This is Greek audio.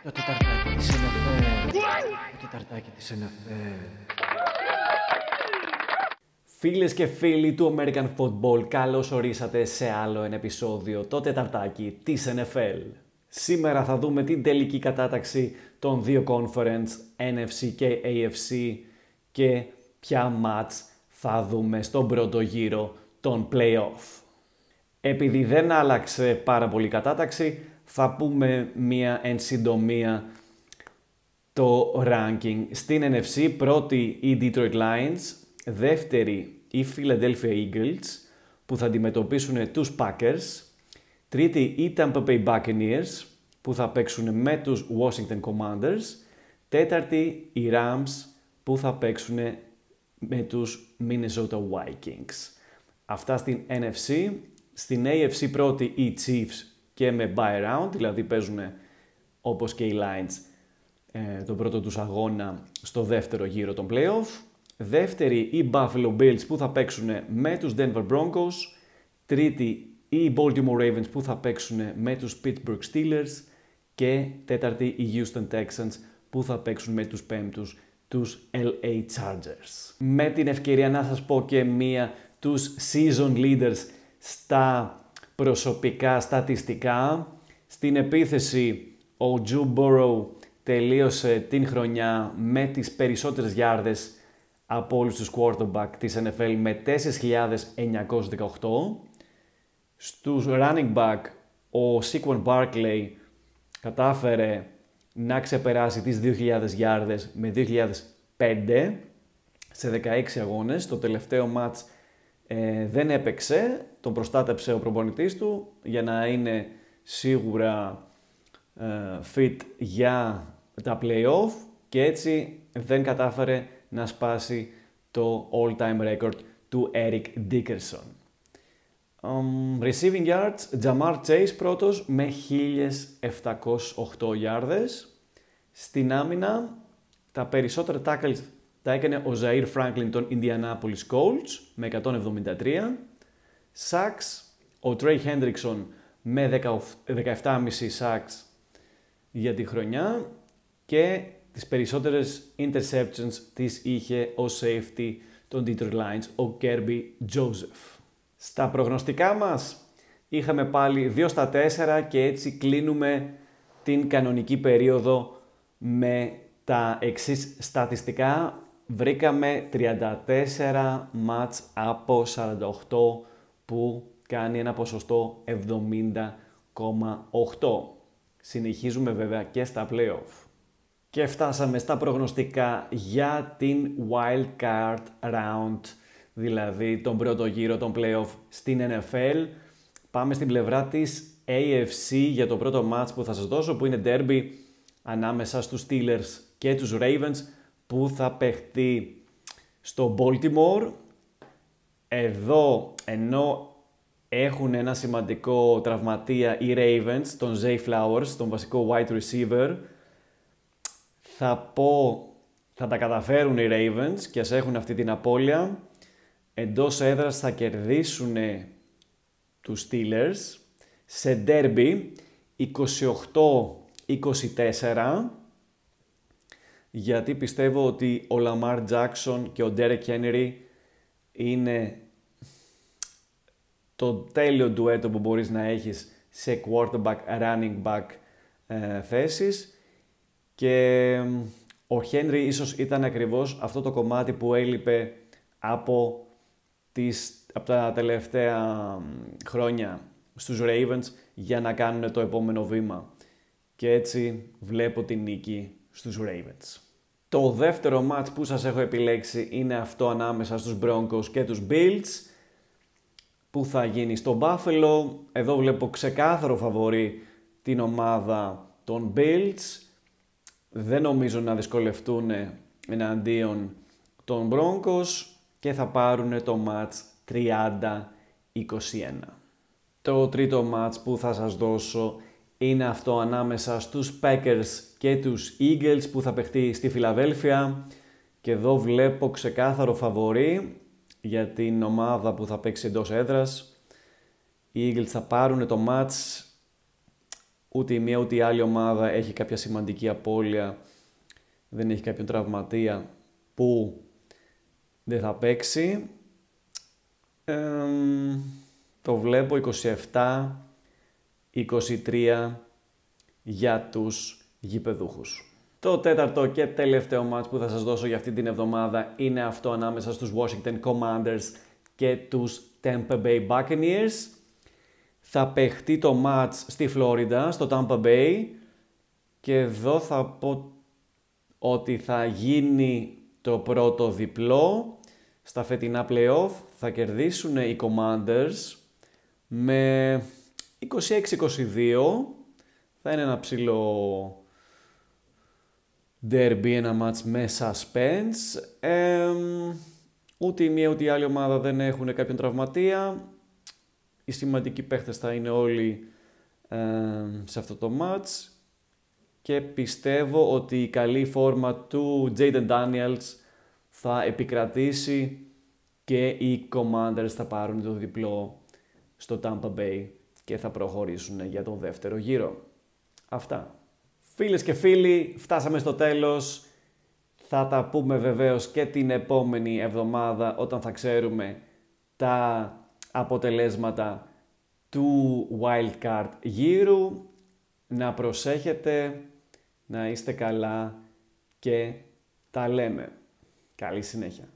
Το τεταρτάκι της NFL. Το τεταρτάκι της NFL. Φίλες και φίλοι του American Football, καλώς ορίσατε σε άλλο ένα επεισόδιο, το τεταρτάκι της NFL. Σήμερα θα δούμε την τελική κατάταξη των δύο conference, NFC και AFC, και ποια match θα δούμε στον πρώτο γύρο των play-off. Επειδή δεν άλλαξε πάρα πολύ κατάταξη, θα πούμε μία εν συντομία το ranking. Στην NFC, πρώτη η Detroit Lions, δεύτερη η Philadelphia Eagles, που θα αντιμετωπίσουν τους Packers, τρίτη η Tampa Bay Buccaneers, που θα παίξουν με τους Washington Commanders, τέταρτη οι Rams, που θα παίξουν με τους Minnesota Vikings. Αυτά στην NFC. Στην AFC πρώτη οι Chiefs και με bye round, δηλαδή παίζουν όπως και οι Lions τον πρώτο τους αγώνα στο δεύτερο γύρο των playoff. Δεύτερη οι Buffalo Bills, που θα παίξουν με τους Denver Broncos. Τρίτη οι Baltimore Ravens, που θα παίξουν με τους Pittsburgh Steelers. Και τέταρτη οι Houston Texans, που θα παίξουν με τους πέμπτους, τους LA Chargers. Με την ευκαιρία να σας πω και τους season leaders στα προσωπικά στατιστικά. Στην επίθεση ο Joe Burrow τελείωσε την χρονιά με τις περισσότερες γιάρδες από όλους τους quarterback της NFL με 4.918. Στους running back ο Saquon Barkley κατάφερε να ξεπεράσει τις 2.000 γιάρδες με 2.005 σε 16 αγώνες. Το τελευταίο match δεν έπαιξε, τον προστάτεψε ο προπονητής του για να είναι σίγουρα fit για τα play-off και έτσι δεν κατάφερε να σπάσει το all-time record του Eric Dickerson. Receiving yards, Jamar Chase πρώτος με 1.708 γιάρδες. Στην άμυνα τα περισσότερα tackles τα έκανε ο Zaire Franklin των Indianapolis Colts με 173. Sacks, ο Trey Hendrickson με 17,5 sacks για τη χρονιά και τις περισσότερες interceptions τις είχε ο safety των Detroit Lions, ο Kirby Joseph. Στα προγνωστικά μας είχαμε πάλι 2-4 και έτσι κλείνουμε την κανονική περίοδο με τα εξής στατιστικά. Βρήκαμε 34 μάτς από 48 που κάνει ένα ποσοστό 70,8. Συνεχίζουμε βέβαια και στα play-off. Και φτάσαμε στα προγνωστικά για την Wild Card Round, δηλαδή τον πρώτο γύρο των play-off στην NFL. Πάμε στην πλευρά της AFC για το πρώτο match που θα σας δώσω, που είναι derby ανάμεσα στους Steelers και τους Ravens, που θα παιχτεί στο Baltimore. Εδώ, ενώ έχουν ένα σημαντικό τραυματία οι Ravens, τον Zay Flowers, τον βασικό wide receiver, θα τα καταφέρουν οι Ravens και ας έχουν αυτή την απώλεια. Εντός έδρας θα κερδίσουν τους Steelers σε derby 28-24, γιατί πιστεύω ότι ο Lamar Jackson και ο Derek Henry είναι το τέλειο ντουέτο που μπορείς να έχεις σε quarterback, running back θέσεις, και ο Henry ίσως ήταν ακριβώς αυτό το κομμάτι που έλειπε από τα τελευταία χρόνια στους Ravens για να κάνουν το επόμενο βήμα. Και έτσι βλέπω την νίκη στους Ravens. Το δεύτερο match που σας έχω επιλέξει είναι αυτό ανάμεσα στους Broncos και τους Bills, που θα γίνει στο Buffalo. Εδώ βλέπω ξεκάθαρο φαβορί την ομάδα των Bills. Δεν νομίζω να δυσκολευτούν εναντίον των Broncos και θα πάρουν το match 30-21. Το τρίτο match που θα σας δώσω είναι αυτό ανάμεσα στους Packers και τους Eagles, που θα παιχτεί στη Φιλαδέλφια, και εδώ βλέπω ξεκάθαρο φαβορί για την ομάδα που θα παίξει εντός έδρας. Οι Eagles θα πάρουν το match ούτε η μία ούτε η άλλη ομάδα έχει κάποια σημαντική απώλεια, δεν έχει κάποιον τραυματία που δεν θα παίξει. Το βλέπω 27-23 για τους γηπεδούχους. Το τέταρτο και τελευταίο μάτς που θα σας δώσω για αυτή την εβδομάδα είναι αυτό ανάμεσα στους Washington Commanders και τους Tampa Bay Buccaneers. Θα παιχτεί το μάτς στη Φλόριντα, στο Tampa Bay, και εδώ θα πω ότι θα γίνει το πρώτο διπλό. Στα φετινά play-off θα κερδίσουν οι Commanders με 26-22. Θα είναι ένα ψηλό derby, ένα match με suspense. Ούτε η μία ούτε η άλλη ομάδα δεν έχουν κάποιον τραυματία. Οι σημαντικοί παίχτες θα είναι όλοι σε αυτό το match. Και πιστεύω ότι η καλή φόρμα του Jaden Daniels θα επικρατήσει και οι Commanders θα πάρουν το διπλό στο Tampa Bay και θα προχωρήσουν για τον δεύτερο γύρο. Αυτά. Φίλες και φίλοι, φτάσαμε στο τέλος. Θα τα πούμε βεβαίως και την επόμενη εβδομάδα όταν θα ξέρουμε τα αποτελέσματα του Wildcard γύρου. Να προσέχετε, να είστε καλά και τα λέμε. Καλή συνέχεια.